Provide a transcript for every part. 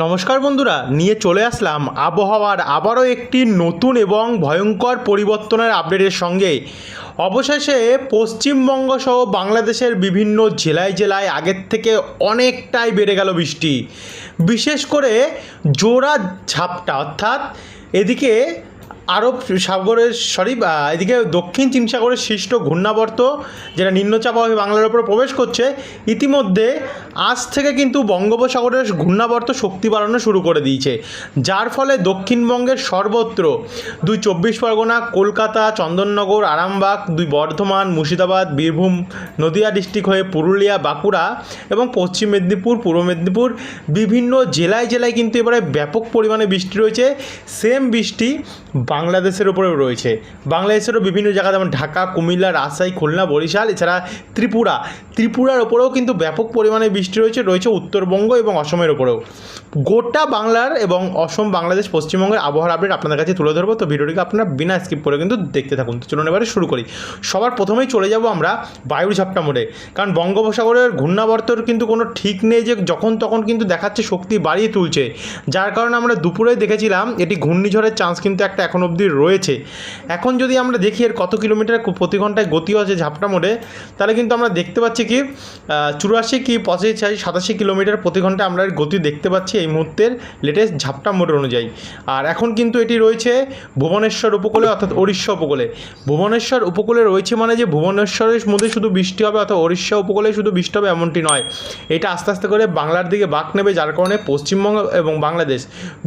নমস্কার বন্ধুরা, নিয়ে চলে আসলাম আবহাওয়ার আবারও একটি নতুন এবং ভয়ঙ্কর পরিবর্তনের আপডেটের সঙ্গে। অবশেষে পশ্চিমবঙ্গ সহ বাংলাদেশের বিভিন্ন জেলায় জেলায় আগের থেকে অনেকটাই বেড়ে গেল বৃষ্টি। বিশেষ করে জোড়া ঝাপটা, অর্থাৎ এদিকে আরব সাগরের এদিকে দক্ষিণ চীন সাগরের সৃষ্ট ঘূর্ণাবর্ত যেটা নিম্নচাপ হয়ে বাংলার উপর প্রবেশ করছে, ইতিমধ্যে আজ থেকে কিন্তু বঙ্গোপসাগরের ঘূর্ণাবর্ত শক্তি বাড়ানো শুরু করে দিয়েছে, যার ফলে দক্ষিণবঙ্গের সর্বত্র 2 চব্বিশ পরগনা, কলকাতা, চন্দননগর, আরামবাগ, 2 বর্ধমান, মুর্শিদাবাদ, বীরভূম, নদিয়া ডিস্ট্রিক্ট হয়ে পুরুলিয়া, বাঁকুড়া এবং পশ্চিম মেদিনীপুর, পূর্ব মেদিনীপুর বিভিন্ন জেলায় জেলায় কিন্তু এবারে ব্যাপক পরিমাণে বৃষ্টি রয়েছে। সেম বৃষ্টি বাংলাদেশের উপরেও রয়েছে। বাংলাদেশেরও বিভিন্ন জায়গা যেমন ঢাকা, কুমিল্লা, রাজশাহী, খুলনা, বরিশাল, এছাড়া ত্রিপুরার ওপরেও কিন্তু ব্যাপক পরিমাণে বৃষ্টি রয়েছে উত্তরবঙ্গ এবং অসমের ওপরেও। গোটা বাংলার এবং অসম, বাংলাদেশ, পশ্চিমবঙ্গের আবহাওয়ার আপডেট আপনাদের কাছে তুলে ধরবো। তো ভিডিওটিকে আপনারা বিনা স্কিপ করে কিন্তু দেখতে থাকুন। তো চলুন এবারে শুরু করি। সবার প্রথমেই চলে যাব আমরা বায়ুর ঝাপটা মোড়ে, কারণ বঙ্গোপসাগরের ঘূর্ণাবর্তর কিন্তু কোনো ঠিক নেই যে যখন তখন কিন্তু দেখাচ্ছে শক্তি বাড়িয়ে তুলছে, যার কারণে আমরা দুপুরে দেখেছিলাম এটি ঘূর্ণিঝড়ের চান্স কিন্তু একটা এখন অবধি রয়েছে। এখন যদি আমরা দেখি এর কত কিলোমিটার প্রতি ঘন্টায় গতি আছে ঝাপটা মোড়ে, তাহলে কিন্তু আমরা দেখতে পাচ্ছি কি 84 কি 85 87 কিলোমিটার প্রতি ঘন্টায় আমরা গতি দেখতে পাচ্ছি এই মুহূর্তের লেটেস্ট ঝাপটা মোড়ের অনুযায়ী। আর এখন কিন্তু এটি রয়েছে ভুবনেশ্বর উপকূলে, অর্থাৎ ওড়িশা উপকূলে। ভুবনেশ্বর উপকূলে রয়েছে মানে যে ভুবনেশ্বরের মধ্যে শুধু বৃষ্টি হবে, অর্থাৎ ওড়িশা উপকূলে শুধু বৃষ্টি হবে এমনটি নয়। এটা আস্তে আস্তে করে বাংলার দিকে বাঁক নেবে, যার কারণে পশ্চিমবঙ্গ এবং বাংলাদেশ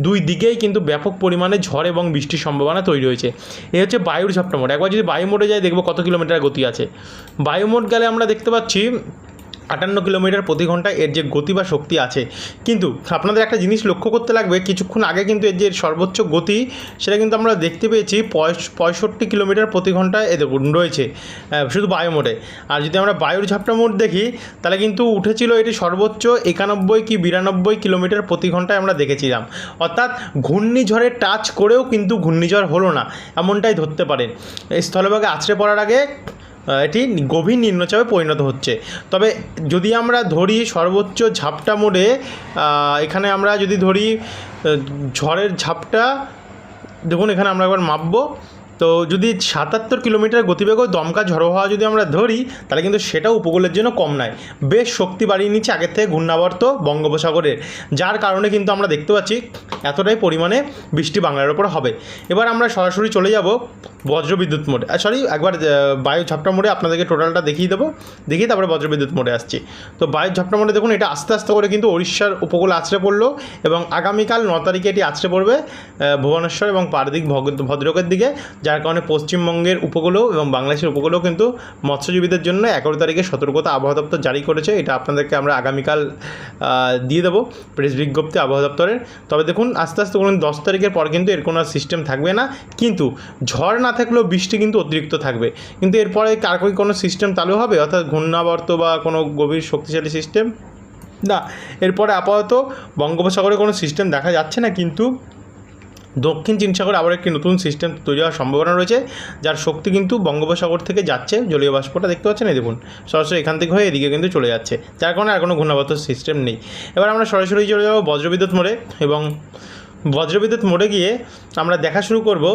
দুই দিকেই কিন্তু ব্যাপক পরিমাণে ঝড় এবং বৃষ্টির সম্ভাবনা তৈরি হয়েছে। এই হচ্ছে বায়ুর ঝাপটা মোড়। একবার যদি বায়ু মোড়ে যাই দেখবো কত কিলোমিটার গতি আছে। বায়ু মোড় গেলে আমরা দেখতে পাচ্ছি 58 কিলোমিটার প্রতি ঘন্টায় এর যে গতি বা শক্তি আছে। কিন্তু আপনাদের একটা জিনিস লক্ষ্য করতে লাগবে, কিছুক্ষণ আগে কিন্তু এর যে সর্বোচ্চ গতি সেটা কিন্তু আমরা দেখতে পেয়েছি 65 কিলোমিটার প্রতি ঘন্টায় রয়েছে শুধু বায়ু মোড়ে। আর যদি আমরা বায়ুর ঝাপটা মোড় দেখি তাহলে কিন্তু উঠেছিল এটি সর্বোচ্চ 91 কি 92 কিলোমিটার প্রতি ঘন্টায় আমরা দেখেছিলাম। অর্থাৎ ঘূর্ণিঝড়ে টাচ করেও কিন্তু ঘূর্ণিঝড় হলো না, এমনটাই ধরতে পারেন। স্থলভাগে আছড়ে পড়ার আগে এটি গভীর নিম্নচাপে পরিণত হচ্ছে। তবে যদি আমরা ধরি সর্বোচ্চ ঝাপটা মোড়ে, এখানে আমরা যদি ধরি ঝড়ের ঝাপটা, দেখুন এখানে আমরা একবার মাপবো, তো যদি 77 কিলোমিটার গতিবেগ দমকা ঝড়ো হওয়া যদি আমরা ধরি, তাহলে কিন্তু সেটাও উপকূলের জন্য কম নয়। বেশ শক্তি বাড়িয়ে নিচ্ছে আগের থেকে ঘূর্ণাবর্ত বঙ্গোপসাগরের, যার কারণে কিন্তু আমরা দেখতে পাচ্ছি এতটাই পরিমাণে বৃষ্টি বাংলার ওপর হবে। এবার আমরা সরাসরি চলে যাব বজ্রবিদ্যুৎ মোড়ে, একবার বায়ু ঝাপটা মোড়ে আপনাদেরকে টোটালটা দেখিয়ে দেবো, দেখিয়ে তারপরে বজ্রবিদ্যুৎ মোড়ে আসছি। তো বায়ু ঝাপটা মোড়ে দেখুন এটা আস্তে আস্তে করে কিন্তু ওড়িশার উপকূলে আছড়ে পড়লো এবং আগামীকাল 9 তারিখে এটি আছড়ে পড়বে ভুবনেশ্বর এবং পারদিক ভদ্রকের দিকে, যার কারণে পশ্চিমবঙ্গের উপকূলেও এবং বাংলাদেশের উপকূলেও কিন্তু মৎস্যজীবীদের জন্য 11 তারিখে সতর্কতা আবহাওয়া দপ্তর জারি করেছে। এটা আপনাদেরকে আমরা আগামীকাল দিয়ে দেবো প্রেস বিজ্ঞপ্তি আবহাওয়া দপ্তরের। তবে দেখুন আস্তে আস্তে কোনো 10 তারিখের পর কিন্তু এর কোনো সিস্টেম থাকবে না, কিন্তু ঝড় না থাকলেও বৃষ্টি কিন্তু অতিরিক্ত থাকবে। কিন্তু এরপরে কার কোনো সিস্টেম চালু হবে, অর্থাৎ ঘূর্ণাবর্ত বা কোনো গভীর শক্তিশালী সিস্টেম না, এরপরে আপাতত বঙ্গোপসাগরে কোনো সিস্টেম দেখা যাচ্ছে না। কিন্তু দক্ষিণ চীন সাগরে আবার একটি নতুন সিস্টেম তৈরি হওয়ার সম্ভাবনা রয়েছে, যার শক্তি কিন্তু বঙ্গোপসাগর থেকে যাচ্ছে। জলীয় বাষ্পটা দেখতে পাচ্ছেন, এই দেখুন সরাসরি এখান থেকে হয়ে এদিকে কিন্তু চলে যাচ্ছে, যার কারণে আর কোনো ঘূর্ণাবর্ত সিস্টেম নেই। এবার আমরা সরাসরি চলে যাবো বজ্রবিদ্যুৎ মোড়ে, এবং বজ্রবিদ্যুৎ মোড়ে গিয়ে আমরা দেখা শুরু করব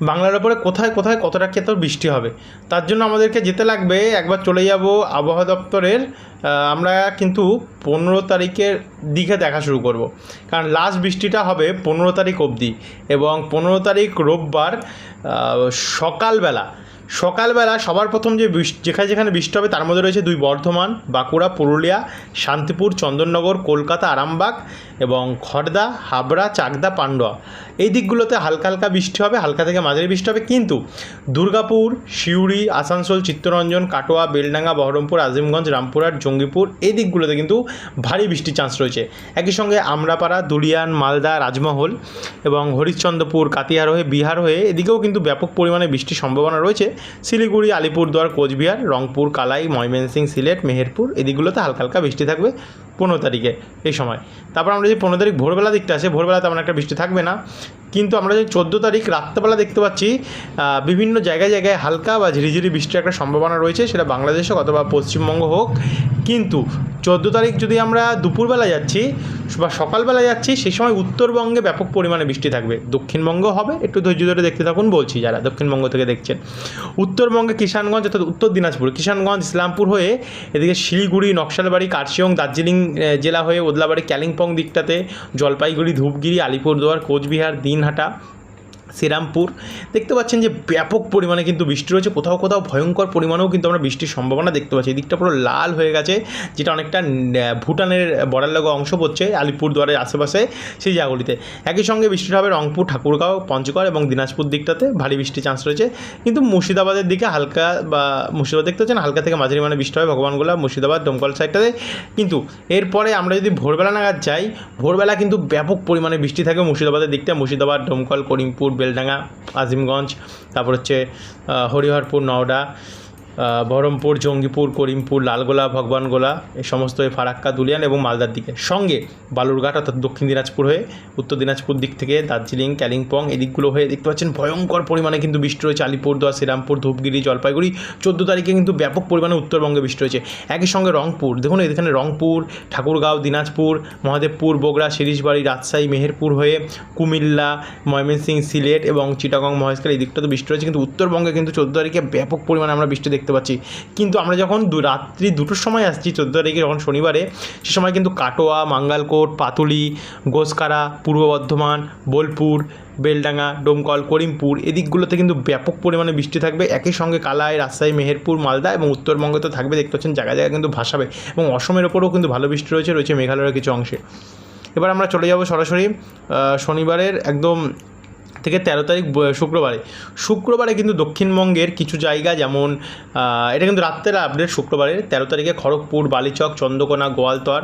বাংলার ওপরে কোথায় কোথায় কতটা কত বৃষ্টি হবে। তার জন্য আমাদেরকে যেতে লাগবে, একবার চলে যাব আবহাওয়া দপ্তরের। আমরা কিন্তু 15 তারিখের দিকে দেখা শুরু করব, কারণ লাস্ট বৃষ্টিটা হবে 15 তারিখ অবধি, এবং 15 তারিখ রোববার সকালবেলা সবার প্রথম যেখানে বৃষ্টি হবে তার মধ্যে রয়েছে 2 বর্ধমান, বাঁকুড়া, পুরুলিয়া, শান্তিপুর, চন্দননগর, কলকাতা, আরামবাগ এবং খড়দা, হাবড়া, চাকদা, পান্ডুয়া। এই দিকগুলোতে হালকা হালকা বৃষ্টি হবে, হালকা থেকে মাঝারি বৃষ্টি হবে। কিন্তু দুর্গাপুর, সিউড়ি, আসানসোল, চিত্তরঞ্জন, কাটোয়া, বেলডাঙ্গা, বহরমপুর, আজিমগঞ্জ, রামপুরহাট, জঙ্গিপুর এই দিকগুলোতে কিন্তু ভারী বৃষ্টির চান্স রয়েছে। একই সঙ্গে আমরাপাড়া, দুলিয়ান, মালদা, রাজমহল এবং হরিশ্চন্দ্রপুর, কাতিয়ার হয়ে বিহার হয়ে এদিকেও কিন্তু ব্যাপক পরিমাণে বৃষ্টির সম্ভাবনা রয়েছে। শিলিগুড়ি, আলিপুরদুয়ার, কোচবিহার, রংপুর, কালাই, ময়মনসিংহ, সিলেট, মেহেরপুর এই দিকগুলোতে হালকা হালকা বৃষ্টি থাকবে 15 তারিখে এই সময়। তারপর আমরা যদি 15 তারিখ ভোরবেলা দিকটা আসে, ভোরবেলা তেমন একটা বৃষ্টি থাকবে না, কিন্তু আমরা যে 14 তারিখ রাত্রেবেলা দেখতে পাচ্ছি বিভিন্ন জায়গায় জায়গায় হালকা বা ঝিরিঝিরি বৃষ্টির একটা সম্ভাবনা রয়েছে, সেটা বাংলাদেশ হোক অথবা পশ্চিমবঙ্গ হোক। কিন্তু 14 তারিখ যদি আমরা দুপুরবেলা যাচ্ছি বা সকালবেলা যাচ্ছি, সেই সময় উত্তরবঙ্গে ব্যাপক পরিমাণে বৃষ্টি থাকবে। দক্ষিণবঙ্গ হবে, একটু ধৈর্য ধরে দেখতে থাকুন বলছি যারা দক্ষিণবঙ্গ থেকে দেখছেন। উত্তরবঙ্গে কিষানগঞ্জ অর্থাৎ উত্তর দিনাজপুর, কিষানগঞ্জ, ইসলামপুর হয়ে এদিকে শিলিগুড়ি, নকশালবাড়ি, কার্শিয়ং, দার্জিলিং জেলা হয়ে ওদলাবাড়ি, কালিম্পং দিকটাতে, জলপাইগুড়ি, ধূপগুড়ি, আলিপুরদুয়ার, কোচবিহার, দিনহাটা, শ্রীরামপুর দেখতে পাচ্ছেন যে ব্যাপক পরিমাণে কিন্তু বৃষ্টি রয়েছে। কোথাও কোথাও ভয়ঙ্কর পরিমাণেও কিন্তু আমরা বৃষ্টির সম্ভাবনা দেখতে পাচ্ছি। এই দিকটা পুরো লাল হয়ে গেছে, যেটা অনেকটা ভুটানের বর্ডার লাগা অংশ পড়ছে আলিপুরদুয়ারের আশেপাশে সেই জায়গাগুলিতে। একই সঙ্গে বৃষ্টিটা হবে রংপুর, ঠাকুরগাঁও, পঞ্চগড় এবং দিনাজপুর দিকটাতে ভারী বৃষ্টির চান্স রয়েছে। কিন্তু মুর্শিদাবাদের দিকে হালকা বা মুর্শিদাবাদ দেখতে পাচ্ছেন হালকা থেকে মাঝারি মানে বৃষ্টি হবে ভগবানগোলা, মুর্শিদাবাদ, দমকল সাইডটাতে। কিন্তু এরপরে আমরা যদি ভোরবেলা নাগাদ যাই, ভোরবেলা কিন্তু ব্যাপক পরিমাণে বৃষ্টি থাকে মুর্শিদাবাদের দিকটা, মুর্শিদাবাদ, দমকল, করিমপুর, বেলডাঙ্গা, আজিমগঞ্জ, তারপর হচ্ছে হরিহরপুর, নওডা, বহরমপুর, জঙ্গিপুর, করিমপুর, লালগোলা, ভগবানগোলা, এই সমস্ত ফারাক্কা, দুলিয়ান এবং মালদার দিকে। সঙ্গে বালুরঘাট অর্থাৎ দক্ষিণ দিনাজপুর হয়ে উত্তর দিনাজপুর দিক থেকে দার্জিলিং, কালিম্পং এই দিকগুলো হয়ে দেখতে পাচ্ছেন ভয়ঙ্কর পরিমাণে কিন্তু বৃষ্টি রয়েছে। আলিপুরদুয়ার, শ্রীরামপুর, ধূপগুড়ি, জলপাইগুড়ি 14 তারিখে কিন্তু ব্যাপক পরিমাণে উত্তরবঙ্গে বৃষ্টি রয়েছে। একই সঙ্গে রংপুর, দেখুন এখানে রংপুর, ঠাকুরগাঁও, দিনাজপুর, মহাদেবপুর, বগুড়া, শিরিশবাড়ি, রাজশাহী, মেহেরপুর হয়ে কুমিল্লা, ময়মনসিংহ, সিলেট এবং চিটাগং, মহেশখালী এই দিকটাতে বৃষ্টি রয়েছে। কিন্তু উত্তরবঙ্গে কিন্তু 14 তারিখে ব্যাপক পরিমাণে আমরা বৃষ্টি দেখতে পাচ্ছি। কিন্তু আমরা যখন রাত্রি 2টোর সময় আসছি 14 তারিখে যখন শনিবারে, সে সময় কিন্তু কাটোয়া, মাঙ্গালকোট, পাতুলি, গোসকারা, পূর্ব বর্ধমান, বোলপুর, বেলডাঙ্গা, ডোমকল, করিমপুর এদিকগুলোতে কিন্তু ব্যাপক পরিমাণে বৃষ্টি থাকবে। একই সঙ্গে কালাই, রাজশাহী, মেহেরপুর, মালদা এবং উত্তরবঙ্গে তো থাকবে, দেখতে পাচ্ছেন জায়গায় জায়গায় কিন্তু ভাসাবে। এবং অসমের ওপরেও কিন্তু ভালো বৃষ্টি রয়েছে মেঘালয়ের কিছু অংশে। এবার আমরা চলে যাব সরাসরি শনিবারের একদম থেকে 13 তারিখ শুক্রবারে কিন্তু দক্ষিণবঙ্গের কিছু জায়গা, যেমন এটা কিন্তু রাত্রের আপডেট, শুক্রবারের 13 তারিখে খড়গপুর, বালিচক, চন্দ্রকোনা, গোয়ালতর,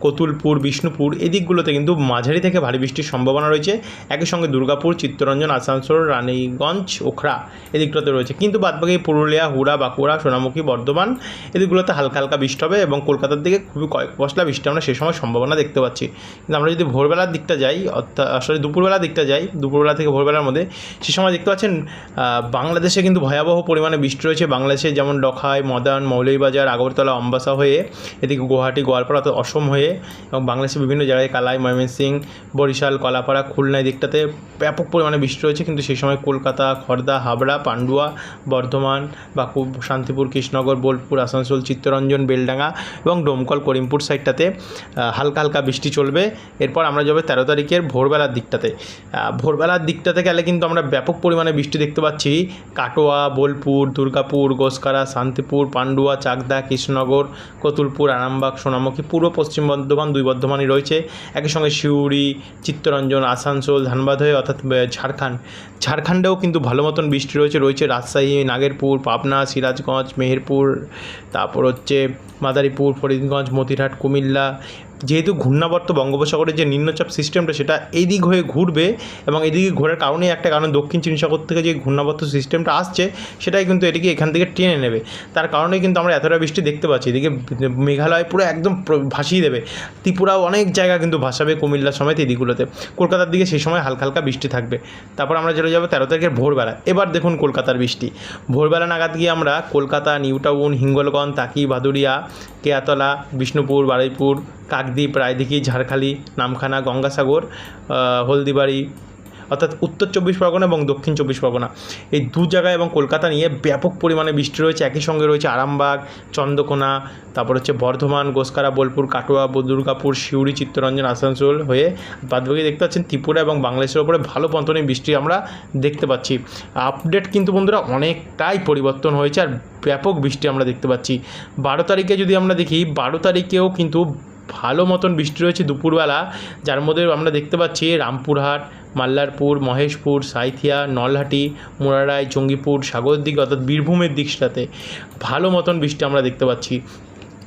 কতুলপুর, বিষ্ণুপুর এই দিকগুলোতে কিন্তু মাঝারি থেকে ভারী বৃষ্টির সম্ভাবনা রয়েছে। একই সঙ্গে দুর্গাপুর, চিত্তরঞ্জন, আসানসোল, রানীগঞ্জ, ওখরা এদিকগুলোতে রয়েছে। কিন্তু বাদবাকি পুরুলিয়া, হুড়া, বাঁকুড়া, সোনামুখী, বর্ধমান এদিকগুলোতে হালকা হালকা বৃষ্টি হবে এবং কলকাতার দিকে খুবই কয়েক পশলা বৃষ্টি আমরা সে সময় সম্ভাবনা দেখতে পাচ্ছি। কিন্তু আমরা যদি ভোরবেলার দিকটা যাই, অর্থাৎ দুপুরবেলার দিকটা যাই, দুপুরবেলা থেকে ভোরবেলার মধ্যে, সে সময় দেখতে পাচ্ছেন বাংলাদেশে কিন্তু ভয়াবহ পরিমাণে বৃষ্টি রয়েছে। বাংলাদেশে যেমন ডখাই, মদান, মৌলভীবাজার, আগরতলা, অম্বাসা হয়ে এদিকে গুয়াহাটি, গোয়ালপাড়া অর্থাৎ অসম হয়ে এবং বাংলাদেশের বিভিন্ন জায়গায় কালাই, ময়মনসিংহ, বরিশাল, কলাপাড়া, খুলনা দিকটাতে ব্যাপক পরিমাণে বৃষ্টি রয়েছে। কিন্তু সেই সময় কলকাতা, খড়দা, হাবড়া, পান্ডুয়া, বর্ধমান, বাঁকুড়া, শান্তিপুর, কৃষ্ণনগর, বোলপুর, আসানসোল, চিত্তরঞ্জন, বেলডাঙ্গা এবং ডোমকল, করিমপুর সাইডটাতে হালকা হালকা বৃষ্টি চলবে। এরপর আমরা যাবো 13 তারিখের ভোরবেলার দিকটাতে গেলে কিন্তু আমরা ব্যাপক পরিমাণে বৃষ্টি দেখতে পাচ্ছি। কাটোয়া, বোলপুর, দুর্গাপুর, গোসকারা, শান্তিপুর, পান্ডুয়া, চাকদা, কৃষ্ণনগর, কতুলপুর, আরামবাগ, সোনামুখী, পূর্ব পশ্চিম বর্ধমান, 2 বর্ধমানই রয়েছে। একই সঙ্গে সিউড়ি, চিত্তরঞ্জন, আসানসোল, ধানবাদ হয়ে অর্থাৎ ঝাড়খণ্ডেও কিন্তু ভালো মতন বৃষ্টি রয়েছে রাজশাহী, নাগেরপুর, পাবনা, সিরাজগঞ্জ, মেহেরপুর, তারপর হচ্ছে মাদারীপুর, ফরিদগঞ্জ, মতিরহাট, কুমিল্লা। যেহেতু ঘূর্ণাবর্ত বঙ্গোপসাগরের যে নিম্নচাপ সিস্টেমটা সেটা এই দিক হয়ে ঘুরবে এবং এদিকে ঘোরার কারণেই একটা কারণ, দক্ষিণ চীন সাগর থেকে যে ঘূর্ণাবর্ত সিস্টেমটা আসছে সেটাই কিন্তু এটিকে এখান থেকে টেনে নেবে। তার কারণেই কিন্তু আমরা এতটা বৃষ্টি দেখতে পাচ্ছি। এদিকে মেঘালয় পুরো একদম ভাসিয়ে দেবে, ত্রিপুরাও অনেক জায়গা কিন্তু ভাসাবে, কুমিল্লা সমেত এই দিকগুলোতে। কলকাতার দিকে সেই সময় হালকা হালকা বৃষ্টি থাকবে। তারপর আমরা চলে যাবো 13 তারিখের ভোরবেলা। এবার দেখুন কলকাতার বৃষ্টি ভোরবেলা নাগাদ গিয়ে আমরা কলকাতা, নিউ টাউন, হিঙ্গলগঞ্জ, তাকি, ভাদুরিয়া, কেয়াতলা, বিষ্ণুপুর, বারুইপুর, কাকদ্বীপ, রায়দিঘি, ঝাড়খালি, নামখানা, গঙ্গাসাগর, হলদিবাড়ি অর্থাৎ উত্তর 24 পরগনা এবং দক্ষিণ 24 পরগনা এই 2 জায়গায় এবং কলকাতা নিয়ে ব্যাপক পরিমাণে বৃষ্টি রয়েছে। একই সঙ্গে রয়েছে আরামবাগ, চন্দ্রকোনা, তারপর হচ্ছে বর্ধমান, গোসকারা, বোলপুর, কাটোয়া, দুর্গাপুর, সিউড়ি, চিত্তরঞ্জন, আসানসোল হয়ে বাদবাকি দেখতে পাচ্ছেন ত্রিপুরা এবং বাংলাদেশের ওপরে ভালো মতনই বৃষ্টি আমরা দেখতে পাচ্ছি। আপডেট কিন্তু বন্ধুরা অনেকটাই পরিবর্তন হয়েছে আর ব্যাপক বৃষ্টি আমরা দেখতে পাচ্ছি। 12 তারিখে যদি আমরা দেখি, 12 তারিখেও কিন্তু ভালো মতন বৃষ্টি রয়েছে দুপুরবেলা, যার মধ্যে আমরা দেখতে পাচ্ছি রামপুরহাট, মাল্লারপুর, মহেশপুর, সাঁইথিয়া, নলহাটি, মুরারাই, জঙ্গিপুর, সাগরদিঘি অর্থাৎ বীরভূমের দিকটাতে ভালো মতন বৃষ্টি আমরা দেখতে পাচ্ছি।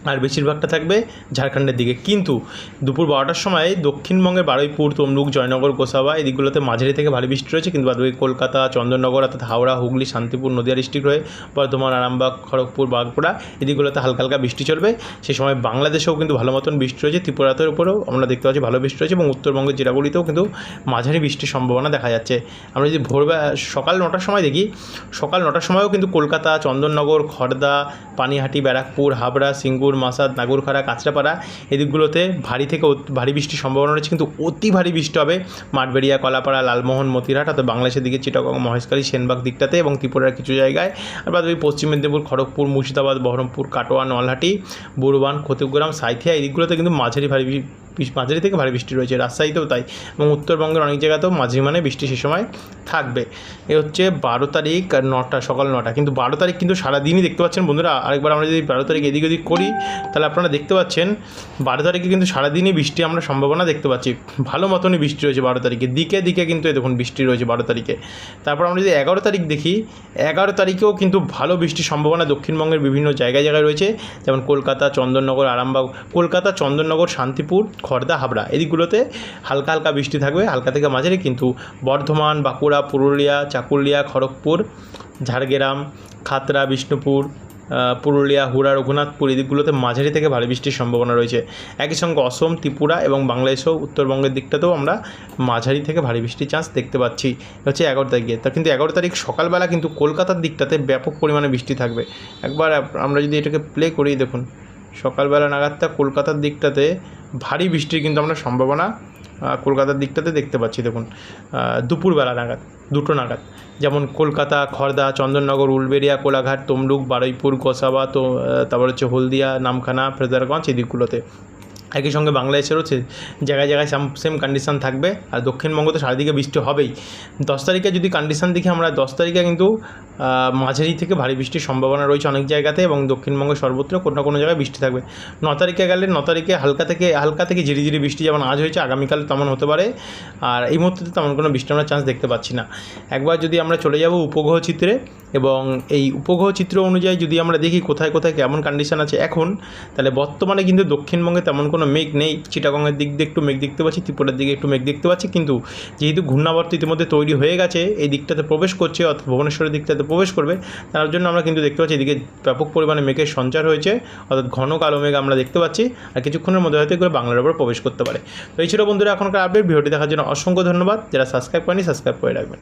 আর বেশিরভাগটা থাকবে ঝাড়খণ্ডের দিকে। কিন্তু দুপুর 12টার সময় দক্ষিণবঙ্গের বারুইপুর, তমলুক, জয়নগর, গোসাবা এই দিকগুলোতে মাঝারি থেকে ভারী বৃষ্টি রয়েছে। কিন্তু বাদবাকি কলকাতা, চন্দননগর অর্থাৎ হাওড়া, হুগলি, শান্তিপুর, নদিয়া ডিস্ট্রিক্ট হয়ে বর্ধমান, আরামবাগ, খড়গপুর, বাঁকুড়া এই দিকগুলোতে হালকা হালকা বৃষ্টি চলবে। সেই সময় বাংলাদেশেও কিন্তু ভালো মতন বৃষ্টি রয়েছে। ত্রিপুরাতের উপরেও আমরা দেখতে পাচ্ছি ভালো বৃষ্টি রয়েছে এবং উত্তরবঙ্গের জেলাগুলিতেও কিন্তু মাঝারি বৃষ্টির সম্ভাবনা দেখা যাচ্ছে। আমরা যদি সকাল 9টার সময় দেখি, সকাল 9টার সময়ও কিন্তু কলকাতা, চন্দননগর, খড়দা, পানিহাটি, ব্যারাকপুর, হাবড়া, সিঙ্গুর, মাসাদ, নাগরখাড়া, কাঁচরাপাড়া এদিকগুলোতে ভারী থেকে ভারী বৃষ্টির সম্ভাবনা রয়েছে। কিন্তু অতি ভারী বৃষ্টি হবে মাঠবেড়িয়া, কলাপাড়া, লালমোহন, মতিরহাট অর্থাৎ বাংলাদেশের দিকে চিটাগং, মহেশখালী, সেনবাগ দিকটাতে এবং ত্রিপুরার কিছু জায়গায়। আর বাদ বাকি পশ্চিম মেদিনীপুর, খড়গপুর, মুর্শিদাবাদ, বহরমপুর, কাটোয়া, নলহাটি, বুরবান, খতিগ্রাম, সাঁইথিয়া এই দিকগুলোতে কিন্তু মাঝারি থেকে ভারী বৃষ্টি রয়েছে। রাজশাহীতেও তাই এবং উত্তরবঙ্গের অনেক জায়গাতেও মাঝারি মানে বৃষ্টি সে সময় থাকবে। এ হচ্ছে 12 তারিখ 9টা, সকাল 9টা। কিন্তু 12 তারিখ কিন্তু সারাদিনই দেখতে পাচ্ছেন বন্ধুরা। আরেকবার আমরা যদি 12 তারিখ এদিক ওদিক করি তাহলে আপনারা দেখতে পাচ্ছেন 12 তারিখে কিন্তু সারাদিনই বৃষ্টি আমরা সম্ভাবনা দেখতে পাচ্ছি। ভালো মতনই বৃষ্টি রয়েছে 12 তারিখে, দিকে দিকে কিন্তু দেখুন বৃষ্টি রয়েছে 12 তারিখে। তারপর আমরা যদি 11 তারিখ দেখি, 11 তারিখেও কিন্তু ভালো বৃষ্টির সম্ভাবনা দক্ষিণবঙ্গের বিভিন্ন জায়গায় রয়েছে। যেমন কলকাতা, চন্দননগর, আরামবাগ, কলকাতা, চন্দননগর, শান্তিপুর, খড়দা, হাবড়া এদিকগুলোতে হালকা হালকা বৃষ্টি থাকবে, হালকা থেকে মাঝারি। কিন্তু বর্ধমান, বাঁকুড়া, পুরুলিয়া, চাকুলিয়া, খড়গপুর, ঝাড়গ্রাম, খাতড়া, বিষ্ণুপুর, পুরুলিয়া, হুড়া, রঘুনাথপুর এদিকগুলোতে মাঝারি থেকে ভারী বৃষ্টির সম্ভাবনা রয়েছে। একই সঙ্গে অসম, ত্রিপুরা এবং বাংলাদেশেও উত্তরবঙ্গের দিকটাতেও আমরা মাঝারি থেকে ভারী বৃষ্টির চান্স দেখতে পাচ্ছি। হচ্ছে 11 তারিখে। তা কিন্তু 11 তারিখ সকালবেলা কিন্তু কলকাতার দিকটাতে ব্যাপক পরিমাণে বৃষ্টি থাকবে। একবার আমরা যদি এটাকে প্লে করি, দেখুন সকালবেলা নাগাদটা কলকাতার দিকটাতে ভারী বৃষ্টির কিন্তু আমরা সম্ভাবনা কলকাতার দিকটাতে দেখতে পাচ্ছি। দেখুন দুপুরবেলা নাগাদ, 2টো নাগাদ, যেমন কলকাতা, খড়দা, চন্দননগর, উলবেড়িয়া, কোলাঘাট, তমলুক, বারুইপুর, গোসাবা, তো তারপর হচ্ছে হলদিয়া, নামখানা, ফ্রেজারগঞ্জ এই দিকগুলোতে। একই সঙ্গে বাংলাদেশেরও জায়গায় জায়গায় সেম কন্ডিশান থাকবে। আর দক্ষিণবঙ্গ তো চারিদিকে বৃষ্টি হবেই। 10 তারিখে যদি কন্ডিশান দেখি আমরা, 10 তারিখে কিন্তু মাঝারি থেকে ভারী বৃষ্টির সম্ভাবনা রয়েছে অনেক জায়গাতে এবং দক্ষিণবঙ্গের সর্বত্র কোনো না কোনো জায়গায় বৃষ্টি থাকবে। 9 তারিখে গেলে 9 তারিখে হালকা থেকে ঝিরিঝিরি বৃষ্টি যেমন আজ হয়েছে, আগামীকাল তেমন হতে পারে। আর এই মুহূর্তে তেমন কোনো বৃষ্টি আমরা চান্স দেখতে পাচ্ছি না। একবার যদি আমরা চলে যাব উপগ্রহ চিত্রে, এবং এই উপগ্রহ চিত্র অনুযায়ী যদি আমরা দেখি কোথায় কোথায় কেমন কন্ডিশান আছে এখন, তাহলে বর্তমানে কিন্তু দক্ষিণবঙ্গে তেমন কোনো মেঘ নেই। চিটাগংয়ের দিক দিয়ে একটু মেঘ দেখতে পাচ্ছি, ত্রিপুরার দিকে একটু মেঘ দেখতে পাচ্ছি। কিন্তু যেহেতু ঘূর্ণাবর্ত ইতিমধ্যে তৈরি হয়ে গেছে, এই দিকটাতে প্রবেশ করছে অর্থাৎ ভুবনেশ্বরের দিকটাতে প্রবেশ করবে, তার জন্য আমরা কিন্তু দেখতে পাচ্ছি এদিকে ব্যাপক পরিমাণে মেঘের সঞ্চার হয়েছে, অর্থাৎ ঘন কালো মেঘ আমরা দেখতে পাচ্ছি। আর কিছুক্ষণের মধ্যে হয়তো এগুলো বাংলার উপর প্রবেশ করতে পারে। তো এই ছিল বন্ধুরা এখনকার আপডেট। ভিডিওটি দেখার জন্য অসংখ্য ধন্যবাদ। যারা সাবস্ক্রাইব করেনি সাবস্ক্রাইব করে রাখবেন।